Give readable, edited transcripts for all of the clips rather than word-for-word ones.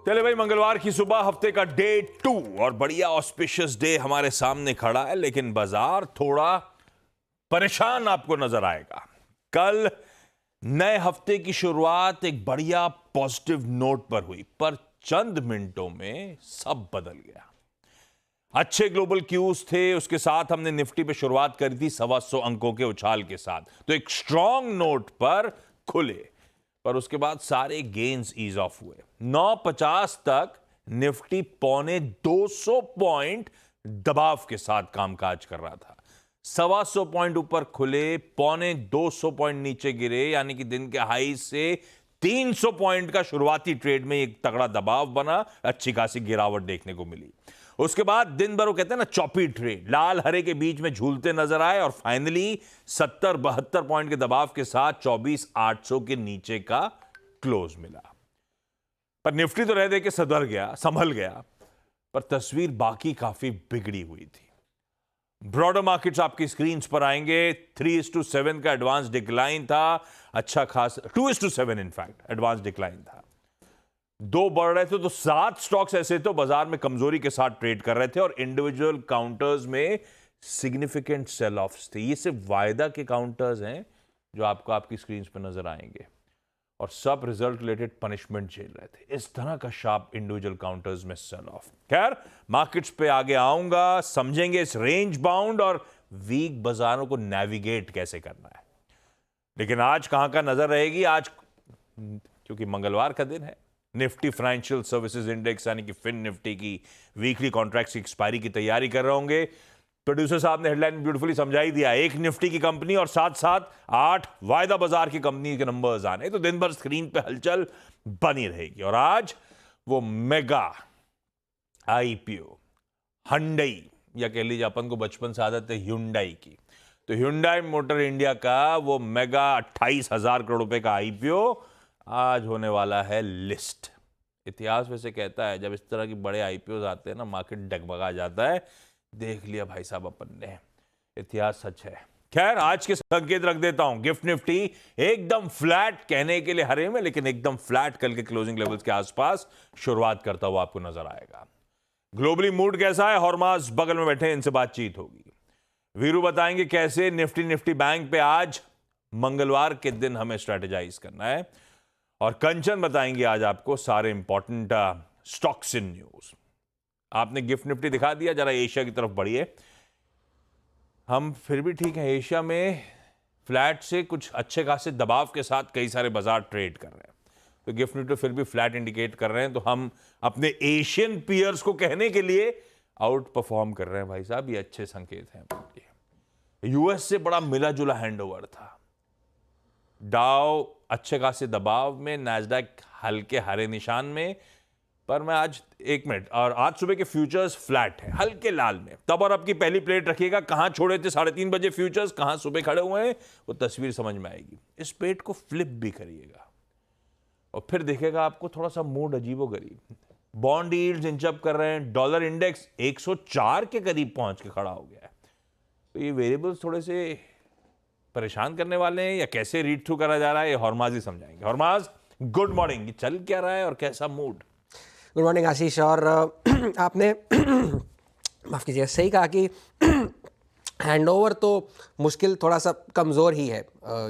चले भाई, मंगलवार की सुबह हफ्ते का डे 2 और बढ़िया ऑस्पिशियस डे हमारे सामने खड़ा है, लेकिन बाजार थोड़ा परेशान आपको नजर आएगा। कल नए हफ्ते की शुरुआत एक बढ़िया पॉजिटिव नोट पर हुई, पर चंद मिनटों में सब बदल गया। अच्छे ग्लोबल क्यूज थे, उसके साथ हमने निफ्टी पे शुरुआत करी थी 125 अंकों के उछाल के साथ, तो एक स्ट्रॉन्ग नोट पर खुले, पर उसके बाद सारे गेन्स ईज ऑफ हुए। 950 तक निफ्टी 250 पॉइंट दबाव के साथ कामकाज कर रहा था। 125 पॉइंट ऊपर खुले, 250 पॉइंट नीचे गिरे, यानी कि दिन के हाई से 300 पॉइंट का शुरुआती ट्रेड में एक तगड़ा दबाव बना, अच्छी खासी गिरावट देखने को मिली। उसके बाद दिन भर वो कहते हैं ना चॉपी ट्रेड, लाल हरे के बीच में झूलते नजर आए और फाइनली 70-72 पॉइंट के दबाव के साथ 24,800 के नीचे का क्लोज मिला। पर निफ्टी तो रह दे के संभल गया, पर तस्वीर बाकी काफी बिगड़ी हुई थी। ब्रॉडर मार्केट्स आपकी स्क्रीन पर आएंगे। 3:7 का एडवांस डिक्लाइन था, अच्छा खासा 2:7 इनफैक्ट एडवांस डिक्लाइन था। दो बढ़ रहे थे तो 7 स्टॉक्स ऐसे थे बाजार में कमजोरी के साथ ट्रेड कर रहे थे और इंडिविजुअल काउंटर्स में सिग्निफिकेंट सेल ऑफ्स थे। ये सिर्फ वायदा के काउंटर्स हैं जो आपको आपकी स्क्रीन पर नजर आएंगे, और सब रिजल्ट रिलेटेड पनिशमेंट झेल रहे थे। इस तरह का शार्प इंडिविजुअल काउंटर्स में सेल ऑफ। खैर, मार्केट्स पे आगे आऊंगा, समझेंगे इस रेंज बाउंड और वीक बाजारों को नेविगेट कैसे करना है। लेकिन आज कहां का नजर रहेगी? आज क्योंकि मंगलवार का दिन है, निफ्टी फाइनेंशियल सर्विसेज इंडेक्स यानी कि फिन निफ्टी की वीकली कॉन्ट्रैक्ट्स की एक्सपायरी की तैयारी कर रहे होंगे। प्रोड्यूसर साहब ने हेडलाइन ब्यूटीफुली समझा ही दिया, एक निफ्टी की कंपनी और साथ साथ 8 वायदा बाजार की कंपनी के नंबर्स आने, तो दिन भर स्क्रीन पे हलचल बनी रहेगी। और आज वो मेगा आईपीओ हंडई, या कह लीजिए अपन को बचपन से आदत है ह्युंडई की, तो ह्युंडई मोटर इंडिया का वो मेगा 28,000 करोड़ रुपए का आईपीओ आज होने वाला है लिस्ट। इतिहास वैसे कहता है जब इस तरह के बड़े आईपीओ आते हैं ना, मार्केट डगमगा जाता है। देख लिया भाई साहब अपन ने, इतिहास सच है। खैर, आज के संकेत रख देता हूं। गिफ्ट निफ्टी एकदम फ्लैट, कहने के लिए हरे में, लेकिन एकदम फ्लैट कल के क्लोजिंग लेवल्स के आसपास शुरुआत करता हुआ आपको नजर आएगा। ग्लोबली मूड कैसा है? हॉर्मास बगल में बैठे, इनसे बातचीत होगी। वीरू बताएंगे कैसे निफ्टी बैंक पे आज मंगलवार के दिन हमें स्ट्रेटेजाइज करना है, और कंचन बताएंगे आज आपको सारे इंपॉर्टेंट स्टॉक्स इन न्यूज। आपने गिफ्ट निफ्टी दिखा दिया, जरा एशिया की तरफ बढ़िए। हम फिर भी ठीक है, एशिया में फ्लैट से कुछ अच्छे खासे दबाव के साथ कई सारे बाजार ट्रेड कर रहे हैं, तो गिफ्ट निफ्टी फिर भी फ्लैट इंडिकेट कर रहे हैं, तो हम अपने एशियन पीयर्स को कहने के लिए आउट परफॉर्म कर रहे हैं भाई साहब, ये अच्छे संकेत हैं। यूएस से बड़ा मिला जुला हैंडओवर था। डाउ अच्छे खासे दबाव में, नैस्डैक हल्के हरे निशान में, पर मैं आज एक मिनट, और आज सुबह के फ्यूचर्स फ्लैट है, हल्के लाल में। तब और अब की पहली प्लेट रखिएगा, कहां छोड़े थे 3:30 बजे फ्यूचर्स, कहां सुबह खड़े हुए हैं, वो तस्वीर समझ में आएगी। इस प्लेट को फ्लिप भी करिएगा और फिर देखेगा आपको थोड़ा सा मूड अजीबोगरीब। बॉन्ड यील्ड्स इंच अप कर रहे हैं, डॉलर इंडेक्स 104 के करीब पहुंच के खड़ा हो गया है। तो ये वेरिएबल्स थोड़े से परेशान करने वाले हैं, या कैसे रीड थ्रू करा जा रहा है, ये हॉर्माज ही समझाएंगे। हॉर्माज, गुड मॉर्निंग। चल क्या रहा है और कैसा मूड? गुड मॉर्निंग आशीष। और आपने माफ़ कीजिए, सही कहा कि हैंडओवर तो मुश्किल, थोड़ा सा कमज़ोर ही है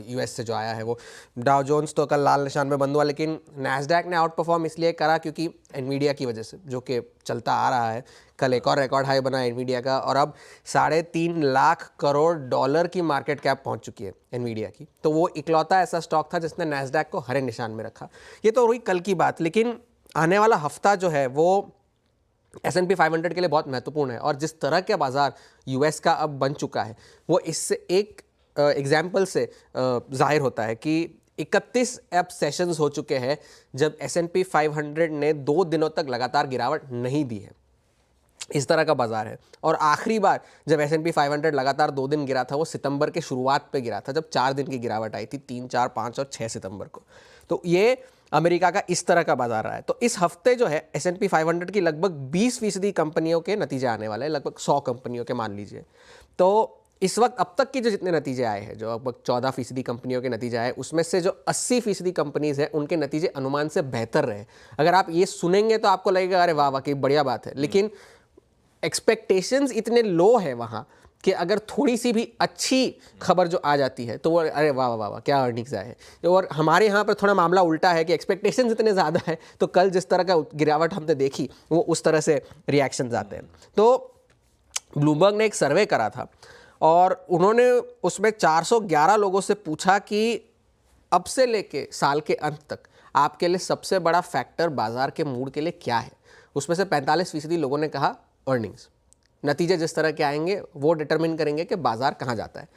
यूएस से जो आया है वो। डाउ जोन्स तो कल लाल निशान में बंद हुआ, लेकिन नैस्डैक ने आउट परफॉर्म इसलिए करा क्योंकि एनवीडिया की वजह से, जो कि चलता आ रहा है। कल एक और रिकॉर्ड हाई बना एनवीडिया का, और अब 3.5 लाख करोड़ डॉलर की मार्केट कैप पहुंच चुकी है एनवीडिया की। तो वो इकलौता ऐसा स्टॉक था जिसने नैस्डैक को हरे निशान में रखा। ये तो हुई कल की बात, लेकिन आने वाला हफ्ता जो है वो S&P 500 के लिए बहुत महत्वपूर्ण है। और जिस तरह के बाजार यूएस का अब बन चुका है, वो इससे एक एग्जाम्पल से जाहिर होता है कि 31 अब सेशंस हो चुके हैं जब S&P 500 ने 2 दिनों तक लगातार गिरावट नहीं दी है। इस तरह का बाजार है। और आखिरी बार जब S&P 500 लगातार 2 दिन गिरा था, वो सितंबर के शुरुआत पे गिरा था, जब 4 दिन की गिरावट आई थी, 3, 4, 5 और 6 सितंबर को। तो ये अमेरिका का इस तरह का बाजार रहा है। तो इस हफ्ते जो है S&P 500 की लगभग 20% कंपनियों के नतीजे आने वाले हैं, लगभग 100 कंपनियों के मान लीजिए। तो इस वक्त अब तक के जो जितने नतीजे आए हैं, जो अब 14% कंपनियों के नतीजे आए, उसमें से जो 80% कंपनीज हैं उनके नतीजे अनुमान से बेहतर रहे। अगर आप ये सुनेंगे तो आपको लगेगा अरे वाह वाह की बढ़िया बात है, लेकिन एक्सपेक्टेशंस इतने लो है वहाँ कि अगर थोड़ी सी भी अच्छी खबर जो आ जाती है तो वो अरे वाह वाह वाह वाह क्या अर्निंग्स आए हैं। और हमारे यहाँ पर थोड़ा मामला उल्टा है कि एक्सपेक्टेशंस इतने ज़्यादा है तो कल जिस तरह का गिरावट हमने देखी वो उस तरह से रिएक्शंस आते हैं। तो ब्लूमबर्ग ने एक सर्वे करा था और उन्होंने उसमें 411 लोगों से पूछा कि अब से लेके साल के अंत तक आपके लिए सबसे बड़ा फैक्टर बाजार के मूड के लिए क्या है। उसमें से 45% लोगों ने कहा अर्निंग्स। नतीजे जिस तरह के आएंगे वो डिटरमिन करेंगे कि बाजार कहाँ जाता है।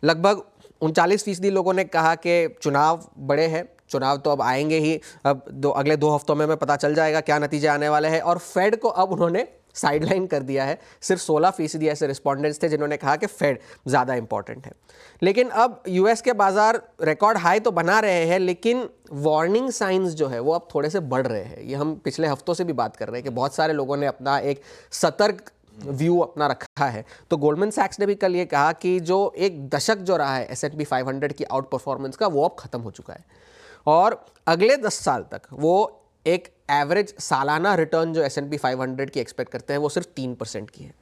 लगभग 39% लोगों ने कहा कि चुनाव बड़े हैं, चुनाव तो अब आएंगे ही, अब अगले 2 हफ्तों में पता चल जाएगा क्या नतीजे आने वाले हैं। और फेड को अब उन्होंने साइडलाइन कर दिया है। सिर्फ 16% ऐसे रिस्पॉन्डेंट्स थे जिन्होंने कहा कि फेड ज़्यादा इंपॉर्टेंट है। लेकिन अब यूएस के बाजार रिकॉर्ड हाई तो बना रहे हैं, लेकिन वार्निंग साइंस जो है वो अब थोड़े से बढ़ रहे हैं। ये हम पिछले हफ्तों से भी बात कर रहे हैं कि बहुत सारे लोगों ने अपना एक सतर्क व्यू अपना रखा है। तो गोल्डमैन सैक्स ने भी कल ये कहा कि जो एक दशक जो रहा है S&P 500 की आउट परफॉर्मेंस का, वो अब खत्म हो चुका है और अगले 10 साल तक वो एक एवरेज सालाना रिटर्न जो S&P 500 की एक्सपेक्ट करते हैं वो सिर्फ 3% की है,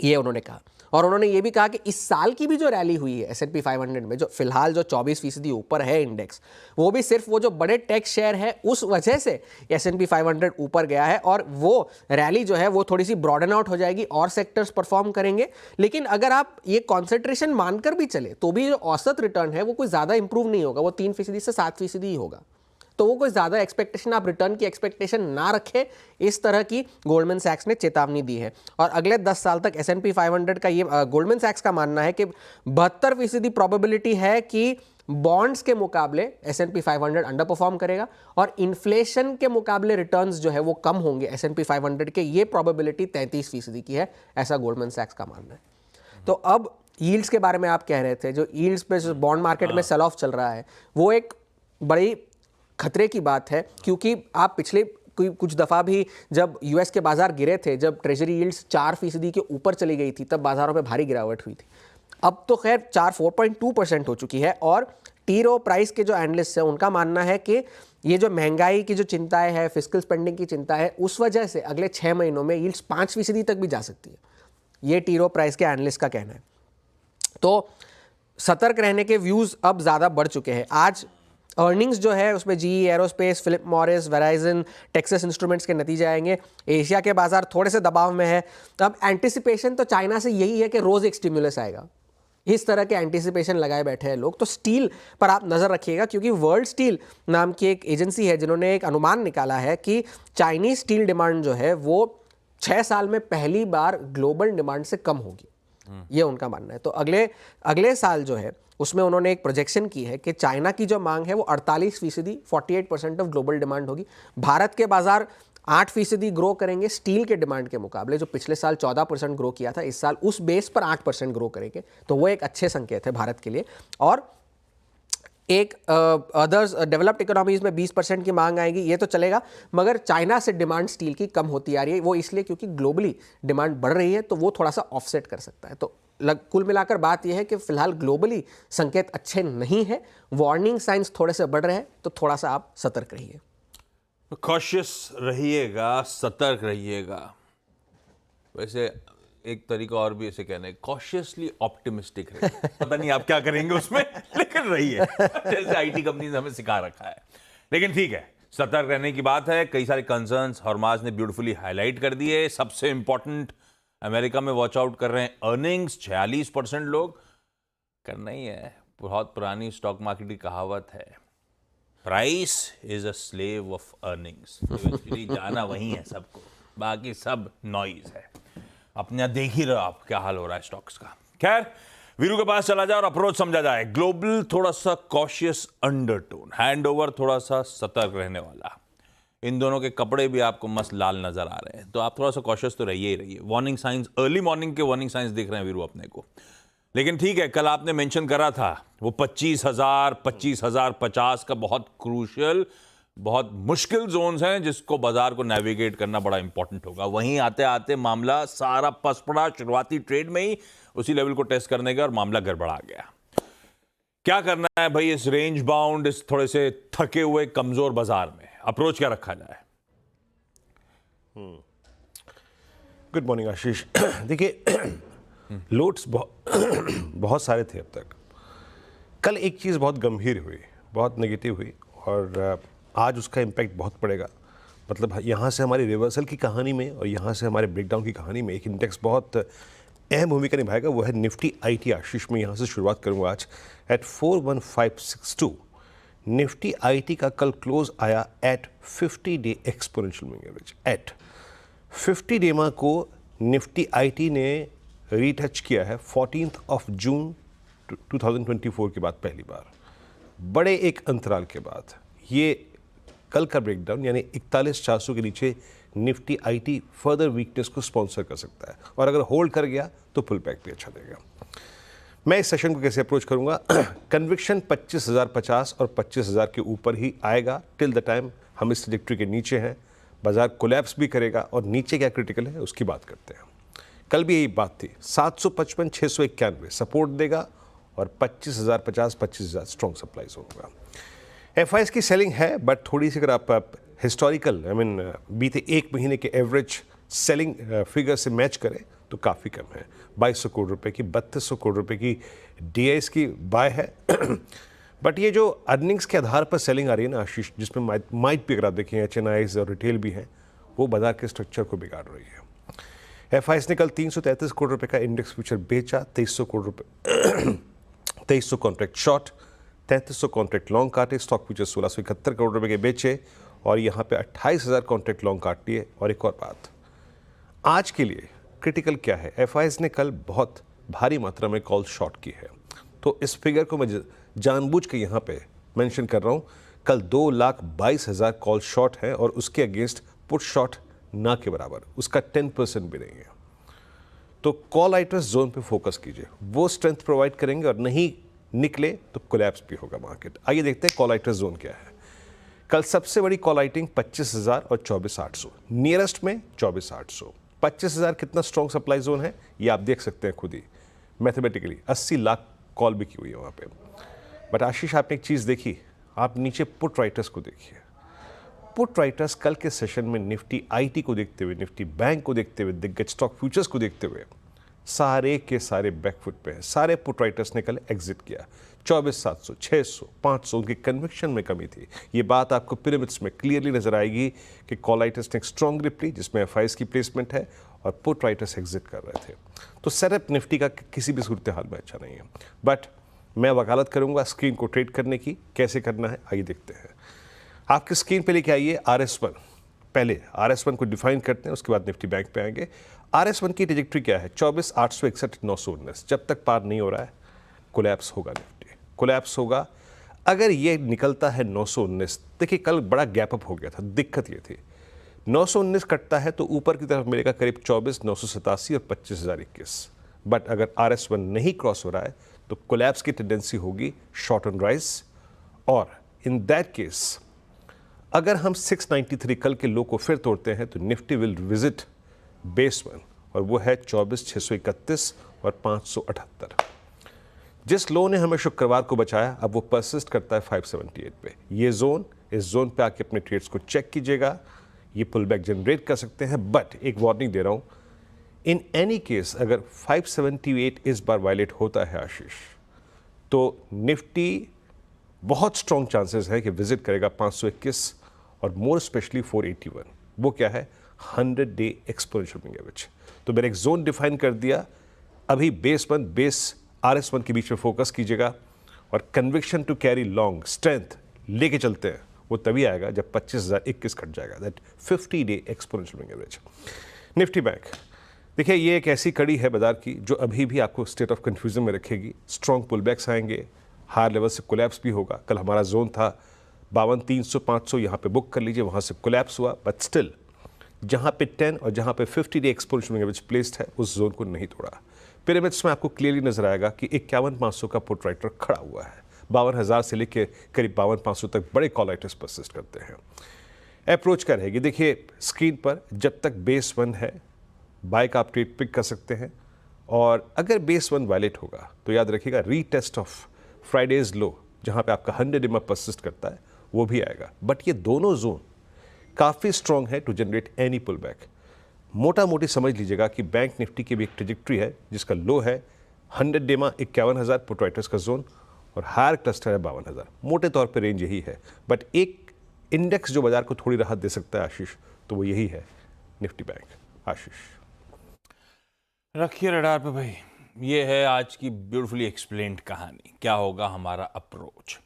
ये उन्होंने कहा। और उन्होंने ये भी कहा कि इस साल की भी जो रैली हुई है S&P 500 में, जो फिलहाल जो 24% ऊपर है इंडेक्स, वो भी सिर्फ वो जो बड़े टेक शेयर है उस वजह से S&P 500 ऊपर गया है। और वो रैली जो है वो थोड़ी सी ब्रॉडन आउट हो जाएगी और सेक्टर्स परफॉर्म करेंगे। लेकिन अगर आप ये कॉन्सेंट्रेशन मानकर भी चले तो भी जो औसत रिटर्न है वो कोई ज़्यादा इंप्रूव नहीं होगा, वो 3% से 7% ही होगा। तो वो कोई ज़्यादा एक्सपेक्टेशन, आप रिटर्न की एक्सपेक्टेशन ना रखें, इस तरह की गोल्डमैन सैक्स ने चेतावनी दी है। और अगले 10 साल तक S&P 500 का ये गोल्डमैन सैक्स का मानना है कि 72% प्रोबेबिलिटी है कि बॉन्ड्स के मुकाबले S&P 500 अंडर परफॉर्म करेगा और इन्फ्लेशन के मुकाबले रिटर्न्स जो है वो कम होंगे S&P 500 के, ये प्रोबेबिलिटी 33% की है, ऐसा गोल्डमैन सैक्स का मानना है। तो अब यील्ड्स के बारे में आप कह रहे थे, जो यील्ड्स पे जो बॉन्ड मार्केट में सेल ऑफ चल रहा है वो एक बड़ी खतरे की बात है, क्योंकि आप पिछले कुछ दफ़ा भी जब यूएस के बाजार गिरे थे, जब ट्रेजरी यील्ड्स 4% के ऊपर चली गई थी, तब बाजारों में भारी गिरावट हुई थी। अब तो खैर 4.2% हो चुकी है। और टी रो प्राइस के जो एनालिस्ट हैं उनका मानना है कि ये जो महंगाई की जो चिंताएं है, फिस्कल स्पेंडिंग की चिंता है, उस वजह से अगले 6 महीनों में यील्ड्स 5% तक भी जा सकती है, ये टी रो प्राइस के एनालिस्ट का कहना है। तो सतर्क रहने के व्यूज़ अब ज़्यादा बढ़ चुके हैं। आज अर्निंग्स जो है उसमें GE aerospace, Philip Morris, Verizon, Texas Instruments के नतीजे आएंगे। एशिया के बाजार थोड़े से दबाव में है। अब एंटिसिपेशन तो चाइना से यही है कि रोज़ एक स्टिमुलस आएगा, इस तरह के एंटिसिपेशन लगाए बैठे हैं लोग। तो स्टील पर आप नज़र रखिएगा, क्योंकि वर्ल्ड स्टील नाम की एक एजेंसी है जिन्होंने एक अनुमान निकाला है कि चाइनीज स्टील डिमांड जो है वो 6 साल में पहली बार ग्लोबल डिमांड से कम होगी, ये उनका मानना है। तो अगले साल जो है उसमें उन्होंने एक प्रोजेक्शन की है कि चाइना की जो मांग है वो 48%, 48% ऑफ ग्लोबल डिमांड होगी। भारत के बाजार 8% ग्रो करेंगे स्टील के डिमांड के मुकाबले, जो पिछले साल 14% ग्रो किया था, इस साल उस बेस पर 8% ग्रो करेंगे। तो वो एक अच्छे संकेत है भारत के लिए। और एक अदर्स डेवलप्ड इकोनॉमीज में 20% की मांग आएगी, ये तो चलेगा, मगर चाइना से डिमांड स्टील की कम होती आ रही है। वो इसलिए क्योंकि ग्लोबली डिमांड बढ़ रही है, तो वो थोड़ा सा ऑफसेट कर सकता है। तो कुल मिलाकर बात यह है कि फिलहाल ग्लोबली संकेत अच्छे नहीं है, वार्निंग साइंस थोड़े से बढ़ रहे हैं, तो थोड़ा सा आप सतर्क रहिए, कॉशियस रहिएगा, सतर्क रहिएगा। वैसे एक तरीका और भी ऐसे कहना है, कॉशियसली ऑप्टिमिस्टिक रहिए। पता नहीं आप क्या करेंगे उसमें, लेकिन रहिए, जैसे आईटी कंपनी ने हमें सिखा रखा है। लेकिन ठीक है, सतर्क रहने की बात है। कई सारे कंसर्न्स हरमाज ने ब्यूटीफुली हाईलाइट कर दिए। सबसे इंपॉर्टेंट, अमेरिका में वॉच आउट कर रहे हैं अर्निंग्स। 46% लोग करना ही है। बहुत पुरानी स्टॉक मार्केट की कहावत है, price is a slave of earnings. Actually जाना वही है सबको, बाकी सब नॉइज है। अपने देख ही रहो आप क्या हाल हो रहा है स्टॉक्स का। खैर, वीरू के पास चला जाए और अप्रोच समझा जाए। ग्लोबल थोड़ा सा कॉशियस अंडरटोन, हैंडओवर थोड़ा सा सतर्क रहने वाला। इन दोनों के कपड़े भी आपको मस्त लाल नजर आ रहे हैं, तो आप थोड़ा सा कॉशियस तो रहिए ही रहिए। वार्निंग साइंस, अर्ली मॉर्निंग के वार्निंग साइंस दिख रहे हैं वीरू अपने को। लेकिन ठीक है, कल आपने मेंशन करा था वो 25,000 25,050 का बहुत क्रूशियल बहुत मुश्किल जोन्स हैं जिसको बाजार को नेविगेट करना बड़ा इंपॉर्टेंट होगा। वहीं आते आते मामला सारा पस पड़ा शुरुआती ट्रेड में ही उसी लेवल को टेस्ट करने का और मामला गड़बड़ा गया। क्या करना है भाई इस रेंज बाउंड, इस थोड़े से थके हुए कमजोर बाजार में? अप्रोच क्या रखा जाए? गुड मॉर्निंग आशीष। देखिए लोड्स बहुत सारे थे अब तक। कल एक चीज़ बहुत गंभीर हुई, बहुत नेगेटिव हुई और आज उसका इम्पैक्ट बहुत पड़ेगा। मतलब यहाँ से हमारी रिवर्सल की कहानी में और यहाँ से हमारे ब्रेकडाउन की कहानी में एक इंडेक्स बहुत अहम भूमिका निभाएगा, वो है निफ्टी आईटी। आशीष में यहाँ से शुरुआत करूँगा आज एट 41562। निफ्टी आईटी का कल क्लोज आया at 50 day exponential moving average. At 50 day EMA को निफ्टी आईटी ने रीटच किया है 14 जून 2024 के बाद पहली बार, बड़े एक अंतराल के बाद। ये कल का ब्रेकडाउन यानी 41,400 के नीचे निफ्टी आईटी फर्दर वीकनेस को स्पॉन्सर कर सकता है और अगर होल्ड कर गया तो पुल बैक भी अच्छा देगा। मैं इस सेशन को कैसे अप्रोच करूंगा? कन्विक्शन 25,050 और 25,000 के ऊपर ही आएगा टिल द टाइम हम इस ट्रैजेक्टरी के नीचे हैं। बाजार कोलैप्स भी करेगा और नीचे क्या क्रिटिकल है उसकी बात करते हैं। कल भी यही बात थी, 755 691 सपोर्ट देगा और 25,050 25,000 स्ट्रॉन्ग सप्लाईज होगा। एफआईएस की सेलिंग है बट थोड़ी सी, अगर आप हिस्टोरिकल बीते एक महीने के एवरेज सेलिंग फिगर से मैच करें तो काफ़ी कम है। 2200 करोड़ रुपए की, 3200 करोड़ रुपए की डीआईएस की बाय है। बट ये जो अर्निंग्स के आधार पर सेलिंग आ रही है ना आशीष, जिसमें माइट भी अगर आप देखें एचएनआईज और रिटेल भी हैं, वो बाजार के स्ट्रक्चर को बिगाड़ रही है। एफआईएस ने कल 333 करोड़ रुपए का इंडेक्स फ्यूचर बेचा, 2300 करोड़ रुपए 2300 कॉन्ट्रैक्ट शॉर्ट, 3300 कॉन्ट्रैक्ट लॉन्ग काटे। स्टॉक फ्यूचर 1671 करोड़ रुपए के बेचे और यहाँ पे 28,000 कॉन्ट्रैक्ट लॉन्ग काट लिए। और एक और बात आज के लिए क्रिटिकल क्या है, एफआईएस ने कल बहुत भारी मात्रा में कॉल शॉर्ट की है, तो इस फिगर को मैं जानबूझ के यहाँ पे मेंशन कर रहा हूँ। कल 2,22,000 कॉल शॉर्ट है और उसके अगेंस्ट पुट शॉर्ट ना के बराबर, उसका 10% भी नहीं है। तो कॉल आइटम्स जोन पे फोकस कीजिए, वो स्ट्रेंथ प्रोवाइड करेंगे और नहीं निकले तो कोलैप्स भी होगा मार्केट। आइए देखते हैं कॉल आइटम्स जोन क्या है। कल सबसे बड़ी कॉल आइटिंग 25,000 और 24,800, नियरेस्ट में 24,800। 25,000 कितना स्ट्रॉन्ग सप्लाई जोन है ये आप देख सकते हैं खुद ही मैथमेटिकली, 80 लाख कॉल भी की हुई है वहाँ पे। बट आशीष आपने एक चीज़ देखी, आप नीचे पुट राइटर्स को देखिए। पुट राइटर्स कल के सेशन में निफ्टी आईटी को देखते हुए, निफ्टी बैंक को देखते हुए, दिग्गज स्टॉक फ्यूचर्स को देखते हुए सारे के सारे बैकफुट पे हैं। सारे पुट राइटर्स ने कल एग्जिट किया। 24,700 600 500 उनकी कन्विक्शन में कमी थी। ये बात आपको पिरामिड्स में क्लियरली नजर आएगी कि कॉल राइटर्स ने एक स्ट्रॉन्ग ग्रिप ली जिसमें एफआईएस की प्लेसमेंट है और पुट राइटर्स एग्जिट कर रहे थे। तो सेटअप निफ्टी का किसी भी सूरत हाल में अच्छा नहीं है। बट मैं वकालत करूंगा स्क्रीन को ट्रेड करने की, कैसे करना है आइए देखते हैं। आपकी स्क्रीन पे लेके आइए RS1। पहले RS1 को डिफाइन करते हैं, उसके बाद निफ्टी बैंक पे आएंगे। RS1 की ट्रैजेक्टरी क्या है? 24,861 919। जब तक पार नहीं हो रहा है कोलैप्स होगा, निफ्टी कोलैप्स होगा। अगर ये निकलता है 919, देखिए कल बड़ा गैप अप हो गया था, दिक्कत ये थी 919 कटता है तो ऊपर की तरफ मिलेगा करीब 24,987 और 25,021। बट अगर RS1 नहीं क्रॉस हो रहा है तो कोलैप्स की टेंडेंसी होगी शॉर्ट ऑन राइज। और इन दैट केस अगर हम 693 कल के लो को फिर तोड़ते हैं तो निफ्टी विल विजिट बेस 1 और वो है 24,631 और 578। जिस लो ने हमें शुक्रवार को बचाया अब वो परसिस्ट करता है 578 पे। ये जोन, इस जोन पे आके अपने ट्रेड्स को चेक कीजिएगा। ये पुल बैक जनरेट कर सकते हैं, बट एक वार्निंग दे रहा हूँ, इन एनी केस अगर 578 इस बार वायलेट होता है आशीष, तो निफ्टी बहुत स्ट्रॉन्ग चांसेस है कि विजिट करेगा 521 और मोर स्पेशली 481। वो क्या है? 100 डे एक्सपोनेंशियल मूविंग एवरेज। तो मैंने एक जोन डिफाइन कर दिया। अभी बेस 1 बेस RS1 के बीच में फोकस कीजिएगा और conviction to carry long strength लेके चलते हैं। वो तभी आएगा जब 25,021 कट जाएगा, that 50 day exponential moving average. Nifty bank देखिए, ये एक ऐसी कड़ी है बाजार की जो अभी भी आपको स्टेट ऑफ कंफ्यूजन में रखेगी। स्ट्रॉन्ग पुल बैक्स आएंगे, हायर लेवल से कोलैप्स भी होगा। कल हमारा जोन था 52,300 500, यहाँ पे बुक कर लीजिए, वहाँ से कोलैप्स हुआ। बट स्टिल जहाँ पे 10 और जहाँ पे 50 day exponential moving average placed है उस जोन को नहीं तोड़ा। पिरामिड्स में आपको क्लियरली नजर आएगा कि 51,500 का पुट राइटर खड़ा हुआ है। 52,000 से लेकर करीब 52,500 तक बड़े कॉल राइटर्स परसिस्ट करते हैं। अप्रोच क्या रहेगी? देखिए, स्क्रीन पर जब तक बेस 1 है, बाय का आप ट्रेड पिक कर सकते हैं, और अगर बेस 1 वायलेट होगा तो याद रखिएगा रीटेस्ट ऑफ फ्राइडेज लो, जहां पे आपका 100 EMA परसिस्ट करता है, वो भी आएगा। बट ये दोनों जोन काफ़ी स्ट्रॉन्ग है to generate any pullback. मोटा मोटी समझ लीजिएगा कि बैंक निफ्टी की भी एक ट्रेजेक्ट्री है जिसका लो है 100 EMA 51,000 पुट राइटर्स का जोन, और हायर क्लस्टर है 52,000। मोटे तौर पे रेंज यही है। बट एक इंडेक्स जो बाजार को थोड़ी राहत दे सकता है आशीष, तो वो यही है, निफ्टी बैंक। आशीष रखिए रडार पे भाई। ये है आज की ब्यूटीफुली एक्सप्लेन्ड कहानी। क्या होगा हमारा अप्रोच?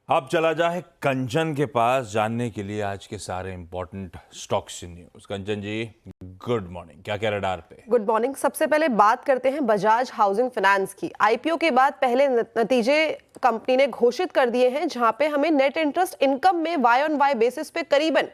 अब चला जाए कंचन के पास जानने के लिए आज के सारे इंपॉर्टेंट स्टॉक्स न्यूज। कंचन जी, गुड मॉर्निंग। क्या क्या रडार पे? Good morning. सबसे पहले बात करते हैं बजाज हाउसिंग फाइनेंस की। आईपीओ के बाद पहले नतीजे कंपनी ने घोषित कर दिए हैं, जहां पे हमें नेट इंटरेस्ट इनकम में वाई ऑन वाई बेसिस पे करीबन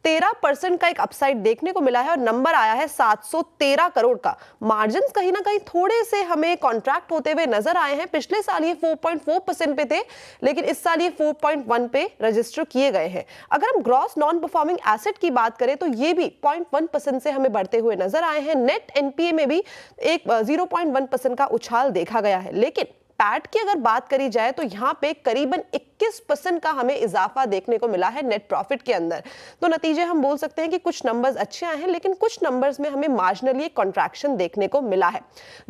13% का एक अपसाइड देखने को मिला है, और नंबर आया है 713 करोड़ का। मार्जिन्स कहीं ना कहीं थोड़े से हमें कॉन्ट्रैक्ट होते हुए नजर आए हैं। पिछले साल ये 4.4% पे थे, लेकिन इस साल ये 4.1 पे रजिस्टर किए गए हैं। अगर हम ग्रॉस नॉन परफॉर्मिंग एसेट की बात करें तो ये भी 0.1% से हमें बढ़ते हुए नजर आए हैं। नेट एनपीए में भी एक 0.1% का उछाल देखा गया है। लेकिन पैट की अगर बात करी जाए तो यहां पे करीबन 21% का हमें इजाफा देखने को मिला है नेट प्रॉफिट के अंदर। तो नतीजे हम बोल सकते हैं कि कुछ नंबर्स अच्छे आए हैं, लेकिन कुछ नंबर्स में हमें मार्जिनली एक कॉन्ट्रैक्शन देखने को मिला है।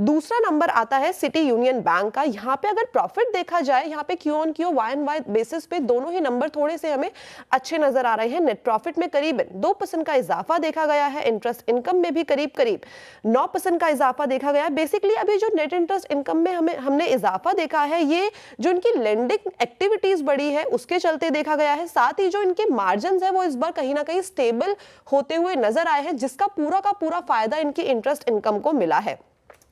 दूसरा नंबर आता है सिटी यूनियन बैंक का। यहाँ पे अगर प्रॉफिट देखा जाए, यहाँ पे Q on Q Y on Y basis पे दोनों ही नंबर थोड़े से हमें अच्छे नजर आ रहे हैं। नेट प्रॉफिट में करीबन 2% का इजाफा देखा गया है। इंटरेस्ट इनकम में भी करीब 9% का इजाफा देखा गया है। बेसिकली अभी जो नेट इंटरेस्ट इनकम में हमने इजाफा देखा है, ये जो इनकी लेंडिंग एक्टिविटीज बढ़ी है उसके चलते देखा गया है। साथ ही जो इनके मार्जिन्स है वो इस बार कहीं ना कहीं स्टेबल होते हुए नजर आए हैं, जिसका पूरा का पूरा फायदा इनकी इंटरेस्ट इनकम को मिला है।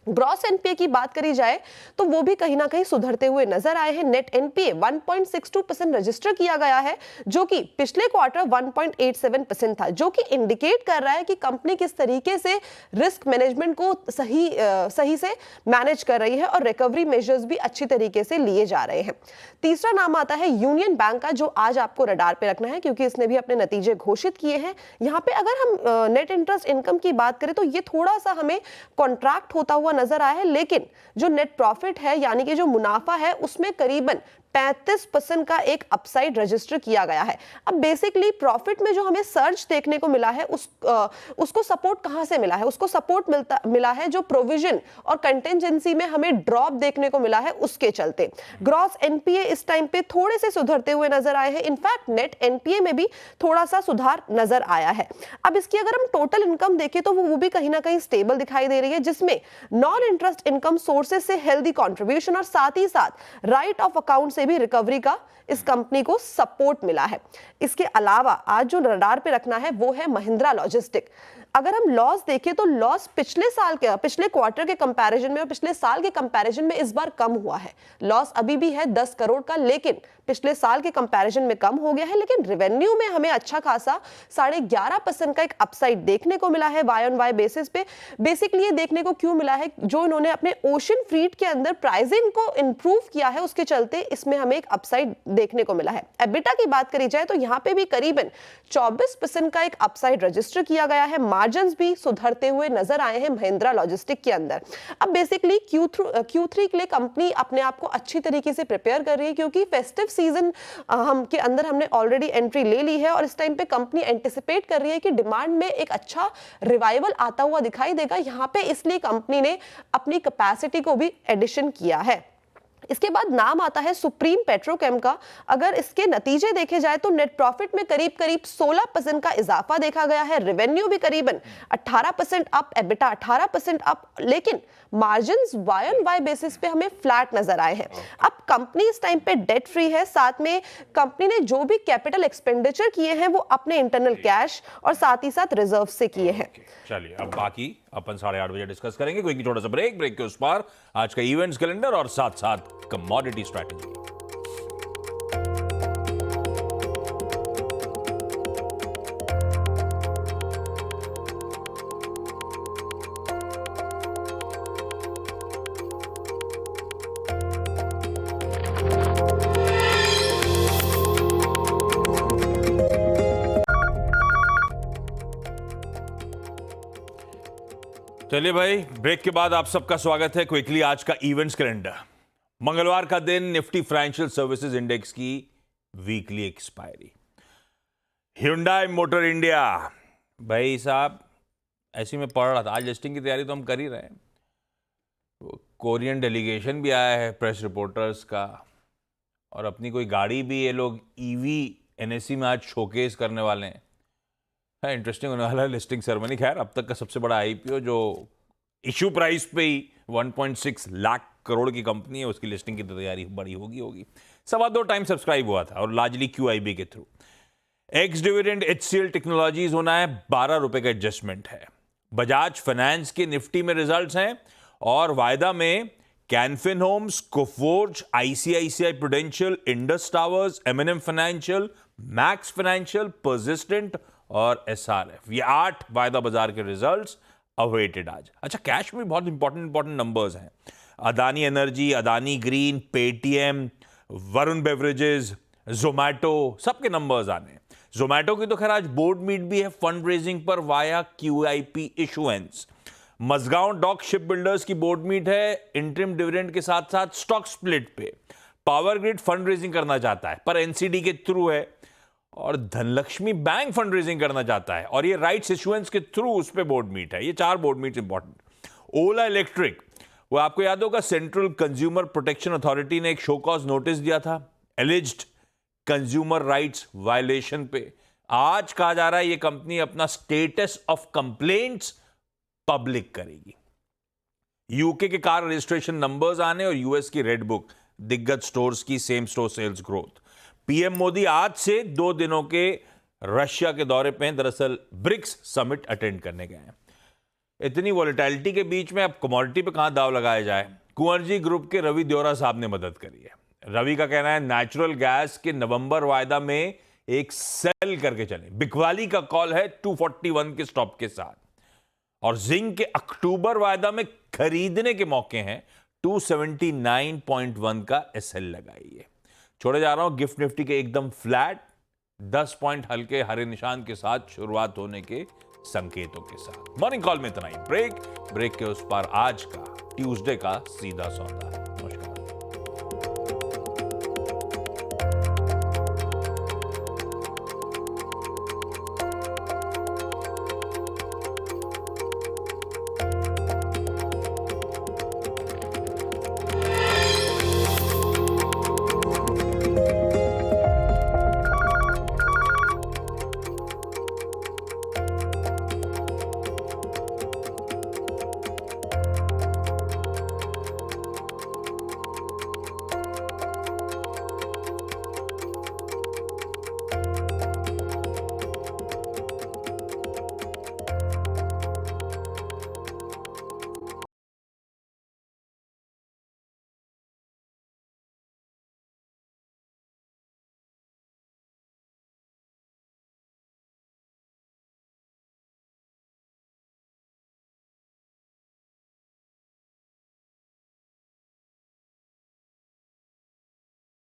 ग्रॉस एनपीए की बात करी जाए तो वो भी कहीं ना कहीं सुधरते हुए नजर आए हैं। नेट एनपीए 1.62% रजिस्टर किया गया है, जो कि पिछले क्वार्टर 1.87% था, जो कि इंडिकेट कर रहा है कि कंपनी किस तरीके से रिस्क मैनेजमेंट को सही से मैनेज कर रही है, और रिकवरी मेजर्स भी अच्छी तरीके से लिए जा रहे हैं। तीसरा नाम आता है यूनियन बैंक का, जो आज आपको रडार पे रखना है क्योंकि इसने भी अपने नतीजे घोषित किए हैं। यहाँ पे अगर हम नेट इंटरेस्ट इनकम की बात करें तो ये थोड़ा सा हमें कॉन्ट्रैक्ट होता हुआ नजर आया है, लेकिन जो नेट प्रॉफिट है यानी कि जो मुनाफा है उसमें करीबन 35% का एक अपसाइड रजिस्टर किया गया है। अब बेसिकली प्रॉफिट में जो हमें सर्ज देखने को मिला है उसको सपोर्ट कहां से मिला है? उसको सपोर्ट मिला है जो प्रोविजन और कंटिजेंसी में हमें ड्रॉप देखने को मिला है, उसके चलते ग्रॉस एनपीए इस टाइम पे थोड़े से सुधरते हुए नजर आए हैं। इनफैक्ट नेट एनपीए में भी थोड़ा सा सुधार नजर आया है। अब इसकी अगर हम टोटल इनकम देखें तो वो भी कहीं ना कहीं स्टेबल दिखाई दे रही है, जिसमें नॉन इंटरेस्ट इनकम सोर्सेज से हेल्दी कॉन्ट्रीब्यूशन और साथ ही साथ राइट ऑफ अकाउंट से भी रिकवरी का इस कंपनी को सपोर्ट मिला है। इसके अलावा आज जो रडार पे रखना है वो है महिंद्रा लॉजिस्टिक। अगर हम लॉस देखें तो लॉस पिछले क्वार्टर के कंपैरिजन में और पिछले साल के कंपैरिजन में इस बार कम हुआ है। लॉस अभी भी है 10 करोड़ का, लेकिन पिछले साल के कंपैरिजन में कम हो गया है। लेकिन रेवेन्यू में हमें अच्छा खासा 11.5% का एक अपसाइड देखने को मिला है वाई ऑन वाई बेसिस पे। बेसिकली ये देखने को क्यों मिला है, जो इन्होंने अपने ओशन फ्रीट के अंदर प्राइसिंग को इंप्रूव किया है, उसके चलते इसमें हमें एक अपसाइड देखने को मिला है। एबिटा की बात करी जाए तो यहाँ पे भी करीबन 24% का एक अपसाइड रजिस्टर किया गया है। मार्जिन्स भी सुधरते हुए नजर आए हैं महिंद्रा लॉजिस्टिक के अंदर। अब बेसिकली Q3 के लिए कंपनी अपने आप को अच्छी तरीके से प्रिपेयर कर रही है, क्योंकि फेस्टिव सीजन के अंदर हमने ऑलरेडी एंट्री ले ली है, और इस टाइम पे कंपनी एंटिसिपेट कर रही है कि डिमांड में एक अच्छा रिवाइवल आता हुआ दिखाई देगा यहाँ पे, इसलिए कंपनी ने अपनी कैपेसिटी को भी एडिशन किया है। इसके बाद नाम आता है सुप्रीम पेट्रोकेम का। अगर इसके नतीजे देखे जाए तो नेट प्रॉफिट में करीब 16% का इजाफा देखा गया है। रेवेन्यू भी करीबन 18% अप, एबिटा 18% अप, लेकिन margins Y on Y basis पे हमें फ्लैट नजर आए हैं। अब कंपनी इस टाइम पे डेट फ्री है, साथ में कंपनी ने जो भी कैपिटल एक्सपेंडिचर किए हैं वो अपने इंटरनल कैश और साथ ही साथ रिजर्व से किए हैं। चलिए अब बाकी अपन 8:30 बजे डिस्कस करेंगे। कोई छोटा सा ब्रेक के उस पार आज का इवेंट्स कैलेंडर और साथ साथ कमोडिटी स्ट्रैटेजी। चलिए भाई, ब्रेक के बाद आप सबका स्वागत है। क्विकली आज का इवेंट्स कैलेंडर। मंगलवार का दिन निफ्टी फाइनेंशियल सर्विसेज इंडेक्स की weekly expiry. Hyundai motor India, भाई साहब ऐसी में पढ़ रहा था, आज लिस्टिंग की तैयारी तो हम कर ही रहे हैं। कोरियन डेलीगेशन भी आया है प्रेस रिपोर्टर्स का, और अपनी कोई गाड़ी भी ये लोग ईवी एनएससी में आज शोकेस करने वाले हैं। इंटरेस्टिंग होने वाला है लिस्टिंग सेरेमनी। खैर, अब तक का सबसे बड़ा आईपीओ जो इशू प्राइस पे ही 1.6 लाख करोड़ की कंपनी है, उसकी लिस्टिंग की तैयारी बड़ी होगी। 2.25 टाइम सब्सक्राइब हुआ था और लार्जली QIB के through. Ex dividend HCL technologies होना है 12 रुपए का एडजस्टमेंट है। बजाज फाइनेंस के निफ्टी में रिजल्ट्स हैं और वायदा में Can Fin Homes, Coforge, ICICI Prudential, Indus Towers, M&M financial, Max Financial, Persistent और SRF, ये 8 वायदा बाजार के रिजल्ट्स अवेटेड आज। अच्छा, कैश में बहुत इंपॉर्टेंट नंबर्स हैं। Adani energy, Adani green, Paytm, Varun beverages, Zomato, सबके नंबर्स आने। जोमैटो की तो खैर आज बोर्ड मीट भी है फंड रेजिंग पर वाया QIP issuance. Mazagon Dock Shipbuilders की बोर्ड मीट है इंटरिम डिविडेंड के साथ साथ स्टॉक स्प्लिट पे। पावर ग्रिड फंड रेजिंग करना चाहता है पर NCD के थ्रू है, और धनलक्ष्मी बैंक फंड रेजिंग करना चाहता है और ये राइट्स इशुएंस के थ्रू उस पे बोर्ड मीट है। ये 4 बोर्ड मीट इंपॉर्टेंट। ओला इलेक्ट्रिक, वो आपको याद होगा सेंट्रल कंज्यूमर प्रोटेक्शन अथॉरिटी ने एक शो कॉज नोटिस दिया था एलिज्ड कंज्यूमर राइट्स वायलेशन पे। आज कहा जा रहा है ये कंपनी अपना स्टेटस ऑफ कंप्लेंट्स पब्लिक करेगी। यूके के कार रजिस्ट्रेशन नंबर्स आने और यूएस की रेड बुक, दिग्गज स्टोर्स की same store sales growth. PM Modi आज से 2 दिनों के रशिया के दौरे पे हैं। दरअसल ब्रिक्स समिट अटेंड करने गए हैं। इतनी वॉलेटिलिटी के बीच में अब कमोडिटी पे कहां दाव लगाया जाए? कुंवर जी ग्रुप के रवि देओरा साहब ने मदद करी है। रवि का कहना है नेचुरल गैस के नवंबर वायदा में एक सेल करके चले। बिकवाली का कॉल है 241 के स्टॉप के साथ, और जिंक के अक्टूबर वायदा में खरीदने के मौके हैं। 279.1 का SL लगाइए। छोड़े जा रहा हूं गिफ्ट निफ्टी के एकदम फ्लैट 10 पॉइंट हल्के हरे निशान के साथ शुरुआत होने के संकेतों के साथ। मॉर्निंग कॉल में इतना ही। ब्रेक के उस पार आज का ट्यूसडे का सीधा सौदा।